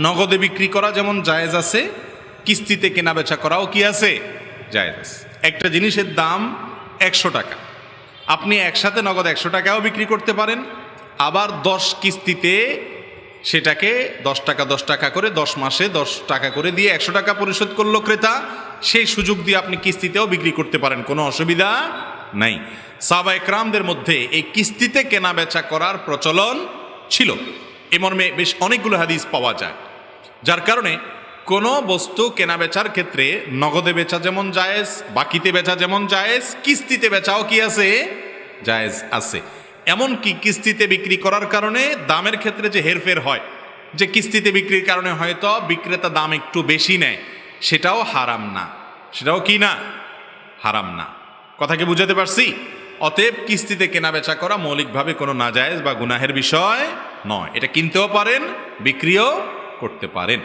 নগদে বিক্রি করা যেমন জায়েজ আছে, কিস্তিতে কেনা বেচা করাও কি আছে? জায়েজ আছে। একটা জিনিসের দাম 100 টাকা, আপনি একসাথে নগদ 100 টাকাও বিক্রি করতে পারেন, আবার 10 কিস্তিতে সেটাকে 10 টাকা 10 টাকা করে 10 মাসে 10 টাকা করে দিয়ে 100 টাকা পরিশোধ করলো ক্রেতা, সেই সুযোগ দিয়ে আপনি কিস্তিতেও বিক্রি করতে পারেন, কোনো অসুবিধা নাই। সাহাবা একরামদের মধ্যে এই কিস্তিতে কেনা বেচা করার প্রচলন ছিল, এ মর্মে বেশ অনেকগুলো হাদিস পাওয়া যায়, যার কারণে কোনো বস্তু কেনা বেচার ক্ষেত্রে নগদে বেচা যেমন জায়েজ, বাকিতে বেচা যেমন জায়েজ, কিস্তিতে বেচাও কি আছে? জায়েজ আছে। এমনকি কিস্তিতে বিক্রি করার কারণে দামের ক্ষেত্রে যে হেরফের হয়, যে কিস্তিতে বিক্রির কারণে হয়তো বিক্রেতা দাম একটু বেশি নেয়, সেটাও হারাম না, সেটাও কি না? হারাম না। কথা কি বুঝাতে পারছি? অতএব কিস্তিতে কেনা বেচা করা মৌলিকভাবে কোনো নাজায়েজ বা গুনাহের বিষয় নয়, এটা কিনতেও পারেন, বিক্রিও করতে পারেন।